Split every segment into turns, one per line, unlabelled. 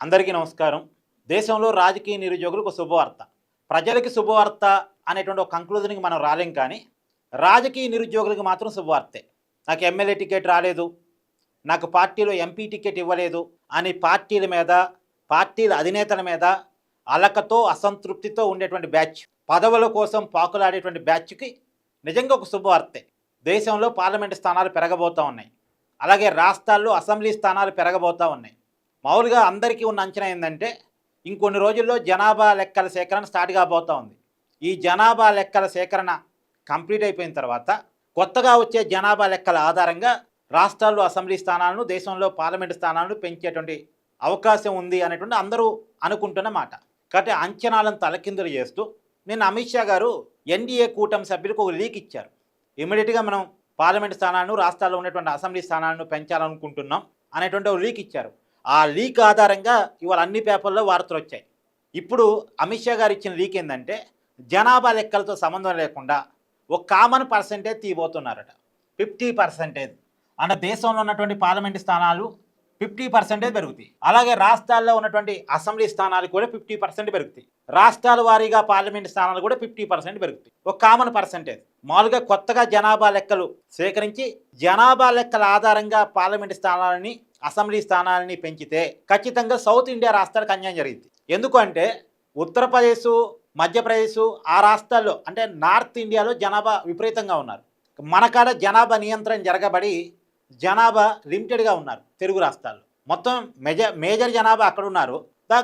అందరికీ నమస్కారం. దేశంలో రాజకీయ నిరుద్యోగులకు ఒక శుభవార్త. ప్రజలకి శుభవార్త అనేటువంటి ఒక కంక్లూజన్‌కి మనం రాలేం కానీ, రాజకీయ నిరుద్యోగులకు మాత్రం శుభవార్తే. నాకు ఎమ్మెల్యే టికెట్ రాలేదు, నాకు పార్టీలో ఎంపీ టికెట్ ఇవ్వలేదు అని పార్టీల మీద, పార్టీల అధినేతల మీద అలకతో, అసంతృప్తితో ఉండేటువంటి బ్యాచ్, పదవుల కోసం పాకులాడేటువంటి బ్యాచ్‌కి నిజంగా ఒక శుభవార్తే. దేశంలో పార్లమెంటు స్థానాలు పెరగబోతా ఉన్నాయి. అలాగే రాష్ట్రాల్లో అసెంబ్లీ స్థానాలు పెరగబోతా ఉన్నాయి. మామూలుగా అందరికీ ఉన్న అంచనా ఏంటంటే ఇంకొన్ని రోజుల్లో జనాభా లెక్కల సేకరణ స్టార్ట్ కాబోతూ ఉంది. ఈ జనాభా లెక్కల సేకరణ కంప్లీట్ అయిపోయిన తర్వాత కొత్తగా వచ్చే జనాభా లెక్కల ఆధారంగా రాష్ట్రాల్లో అసెంబ్లీ స్థానాలను, దేశంలో పార్లమెంటు స్థానాలను పెంచేటువంటి అవకాశం ఉంది అనేటువంటి అందరూ అనుకుంటున్న మాట. కాబట్టి అంచనాలను తలకిందులు చేస్తూ నిన్న అమిత్ షా గారు ఎన్డీఏ కూటమి సభ్యులకు ఒక లీక్ ఇచ్చారు. ఇమీడియట్గా మనం పార్లమెంటు స్థానాలను, రాష్ట్రాల్లో ఉన్నటువంటి అసెంబ్లీ స్థానాలను పెంచాలనుకుంటున్నాం అనేటువంటి ఒక లీక్ ఇచ్చారు. ఆ లీక్ ఆధారంగా ఇవాళ అన్ని పేపర్లో వార్తలు వచ్చాయి. ఇప్పుడు అమిత్ షా గారు ఇచ్చిన లీక్ ఏంటంటే జనాభా లెక్కలతో సంబంధం లేకుండా ఒక కామన్ పర్సెంటేజ్ తీయబోతున్నారట. 50% అంటే దేశంలో ఉన్నటువంటి పార్లమెంటు స్థానాలు 50% పెరుగుతాయి. అలాగే రాష్ట్రాల్లో ఉన్నటువంటి అసెంబ్లీ స్థానాలు కూడా 50% పెరుగుతాయి. రాష్ట్రాల వారీగా పార్లమెంటు స్థానాలు కూడా 50% పెరుగుతాయి. ఒక కామన్ పర్సెంటేజ్. మామూలుగా కొత్తగా జనాభా లెక్కలు సేకరించి జనాభా లెక్కల ఆధారంగా పార్లమెంటు స్థానాలని, అసెంబ్లీ స్థానాలని పెంచితే ఖచ్చితంగా సౌత్ ఇండియా రాష్ట్రాలకు అన్యాయం జరిగింది. ఎందుకంటే ఉత్తరప్రదేశ్, మధ్యప్రదేశ్ ఆ రాష్ట్రాల్లో అంటే నార్త్ ఇండియాలో జనాభా విపరీతంగా ఉన్నారు. మనకాడ జనాభా నియంత్రణ జరగబడి జనాభా లిమిటెడ్గా ఉన్నారు. తెలుగు రాష్ట్రాల్లో మొత్తం మేజర్ జనాభా అక్కడ ఉన్నారు.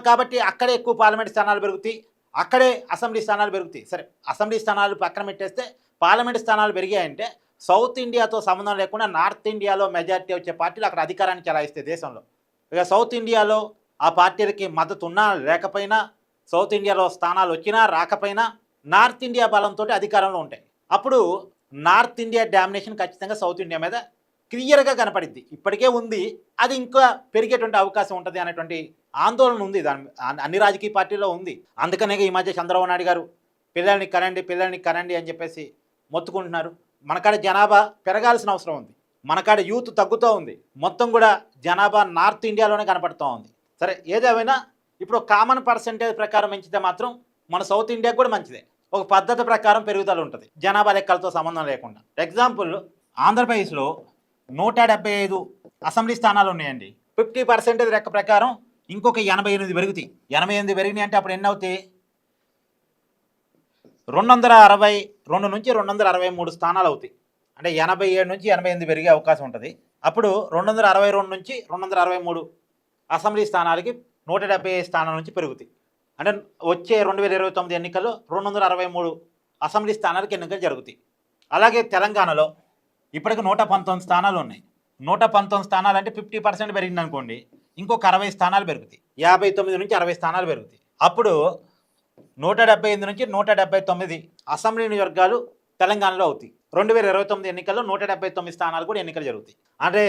కాబట్టి అక్కడే ఎక్కువ పార్లమెంట్ స్థానాలు పెరుగుతాయి, అక్కడే అసెంబ్లీ స్థానాలు పెరుగుతాయి. సరే, అసెంబ్లీ స్థానాలు పక్కన పెట్టేస్తే పార్లమెంట్ స్థానాలు పెరిగాయంటే సౌత్ ఇండియాతో సంబంధం లేకుండా నార్త్ ఇండియాలో మెజారిటీ వచ్చే పార్టీలు అక్కడ అధికారాన్ని చెలాయిస్తాయి దేశంలో. ఇక సౌత్ ఇండియాలో ఆ పార్టీలకి మద్దతు ఉన్నా లేకపోయినా, సౌత్ ఇండియాలో స్థానాలు వచ్చినా రాకపోయినా నార్త్ ఇండియా బలంతో అధికారంలో ఉంటాయి. అప్పుడు నార్త్ ఇండియా డామినేషన్ ఖచ్చితంగా సౌత్ ఇండియా మీద క్లియర్గా కనపడిద్ది. ఇప్పటికే ఉంది, అది ఇంకా పెరిగేటువంటి అవకాశం ఉంటుంది అనేటువంటి ఆందోళన ఉంది అన్ని రాజకీయ పార్టీల్లో ఉంది. అందుకనే ఈ మధ్య చంద్రబాబు నాయుడు గారు పిల్లల్ని కనండి అని చెప్పేసి మొత్తుకుంటున్నారు. మనకాడ జనాభా పెరగాల్సిన అవసరం ఉంది, మనకాడ యూత్ తగ్గుతూ ఉంది, మొత్తం కూడా జనాభా నార్త్ ఇండియాలోనే కనపడుతూ ఉంది. సరే, ఏదేమైనా ఇప్పుడు కామన్ పర్సెంటేజ్ ప్రకారం పెంచితే మాత్రం మన సౌత్ ఇండియాకు కూడా మంచిదే. ఒక పద్ధతి ప్రకారం పెరుగుదల ఉంటుంది జనాభా లెక్కలతో సంబంధం లేకుండా. ఎగ్జాంపుల్, ఆంధ్రప్రదేశ్లో 175 అసెంబ్లీ స్థానాలు ఉన్నాయండి. 50% లెక్క ప్రకారం ఇంకొక 88 పెరుగుతాయి. 88 పెరిగినాయి అంటే అప్పుడు ఎన్ని అవుతాయి? 262 నుంచి 263 స్థానాలు అవుతాయి. అంటే 87 నుంచి 88 పెరిగే అవకాశం ఉంటుంది. అప్పుడు 262 నుంచి 263 అసెంబ్లీ స్థానాలకి 175 స్థానాల నుంచి పెరుగుతాయి. అంటే వచ్చే 2029 ఎన్నికల్లో 263 అసెంబ్లీ స్థానాలకు ఎన్నికలు జరుగుతాయి. అలాగే తెలంగాణలో ఇప్పటికి 119 స్థానాలు ఉన్నాయి. 119 స్థానాలు అంటే 50% పెరిగింది అనుకోండి, ఇంకొక 60 స్థానాలు పెరుగుతాయి. 59 నుంచి 60 స్థానాలు పెరుగుతాయి. అప్పుడు 178 నుంచి 179 అసెంబ్లీ నియోజకవర్గాలు తెలంగాణలో అవుతాయి. 2029 ఎన్నికల్లో 179 స్థానాలు కూడా ఎన్నికలు జరుగుతాయి. అంటే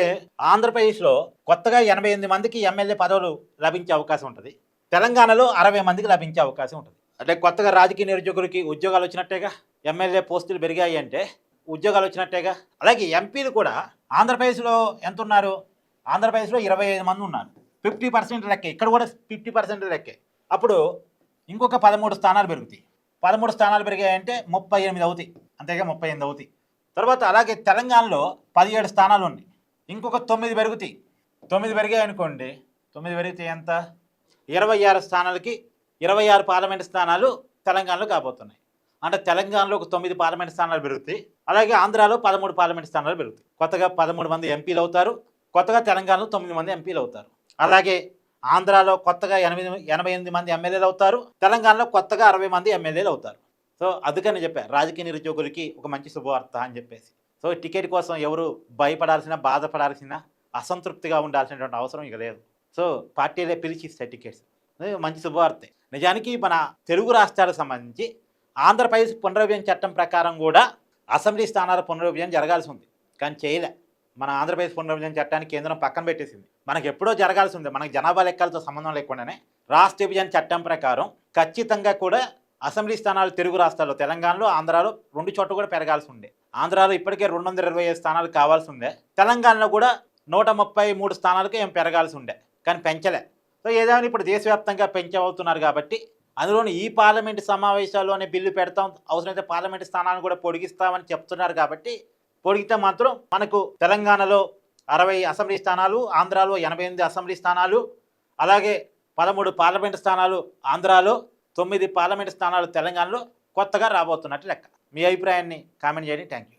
ఆంధ్రప్రదేశ్లో కొత్తగా 88 మందికి ఎమ్మెల్యే పదవులు లభించే అవకాశం ఉంటుంది. తెలంగాణలో 60 మందికి లభించే అవకాశం ఉంటుంది. అంటే కొత్తగా రాజకీయ నిరుద్యోగులకి ఉద్యోగాలు వచ్చినట్టేగా, ఎమ్మెల్యే పోస్టులు పెరిగాయి అంటే ఉద్యోగాలు వచ్చినట్టేగా. అలాగే ఎంపీలు కూడా ఆంధ్రప్రదేశ్లో ఎంత ఉన్నారు? ఆంధ్రప్రదేశ్లో 25 మంది ఉన్నారు. 50% లెక్కే, ఇక్కడ కూడా 50% లెక్కే. అప్పుడు ఇంకొక 13 స్థానాలు పెరుగుతాయి. 13 స్థానాలు పెరిగాయంటే 38 అవుతాయి. అంతేగా, 38 అవుతాయి. తర్వాత అలాగే తెలంగాణలో 17 స్థానాలు ఉన్నాయి, ఇంకొక 9 పెరుగుతాయి. 9 పెరిగాయి అనుకోండి, 9 పెరిగితే ఎంత? 26 స్థానాలకి 26 పార్లమెంట్ స్థానాలు తెలంగాణలో కాబోతున్నాయి. అంటే తెలంగాణలో ఒక 9 పార్లమెంట్ స్థానాలు పెరుగుతాయి. అలాగే ఆంధ్రాలో 13 పార్లమెంట్ స్థానాలు పెరుగుతాయి. కొత్తగా 13 మంది ఎంపీలు అవుతారు. కొత్తగా తెలంగాణలో 9 మంది ఎంపీలు అవుతారు. అలాగే ఆంధ్రాలో కొత్తగా 88 మంది ఎమ్మెల్యేలు అవుతారు. తెలంగాణలో కొత్తగా 60 మంది ఎమ్మెల్యేలు అవుతారు. సో అందుకని చెప్పారు రాజకీయ నిరుద్యోగులకి ఒక మంచి శుభవార్త అని చెప్పేసి. సో టికెట్ కోసం ఎవరు భయపడాల్సిన, బాధపడాల్సిన, అసంతృప్తిగా ఉండాల్సినటువంటి అవసరం ఇక లేదు. సో పార్టీలే పిలిచి ఇస్తాయి టికెట్స్. మంచి శుభవార్తే. నిజానికి మన తెలుగు రాష్ట్రాలకు సంబంధించి ఆంధ్రప్రదేశ్ పునర్విభజన చట్టం ప్రకారం కూడా అసెంబ్లీ స్థానాల పునర్విభజన జరగాల్సి ఉంది, కానీ చేయలే. మన ఆంధ్రప్రదేశ్ పునర్విభజన చట్టాన్ని కేంద్రం పక్కన పెట్టేసింది. మనకు ఎప్పుడో జరగాల్సి ఉంది, మనకు జనాభా లెక్కలతో సంబంధం లేకుండానే రాష్ట్ర విభజన చట్టం ప్రకారం ఖచ్చితంగా కూడా అసెంబ్లీ స్థానాలు తెలుగు రాష్ట్రాల్లో, తెలంగాణలో, ఆంధ్రాలో 2 చోట్ల కూడా పెరగాల్సి ఉండే. ఆంధ్రాలో ఇప్పటికే 225 స్థానాలు కావాల్సి ఉండే. తెలంగాణలో కూడా 133 స్థానాలకు ఏం పెరగాల్సి ఉండే, కానీ పెంచలే. సో ఏదైనా ఇప్పుడు దేశవ్యాప్తంగా పెంచబోతున్నారు కాబట్టి అందులోని ఈ పార్లమెంటు సమావేశాల్లోనే బిల్లు పెడతాం, అవసరమైతే పార్లమెంటు స్థానాన్ని కూడా పొడిగిస్తామని చెప్తున్నారు కాబట్టి పొడిగితే మాత్రం మనకు తెలంగాణలో 60 అసెంబ్లీ స్థానాలు, ఆంధ్రాలో 88 అసెంబ్లీ స్థానాలు, అలాగే 13 పార్లమెంటు స్థానాలు ఆంధ్రాలో, 9 పార్లమెంటు స్థానాలు తెలంగాణలో కొత్తగా రాబోతున్నట్టు లెక్క. మీ అభిప్రాయాన్ని కామెంట్ చేయండి. Thank you.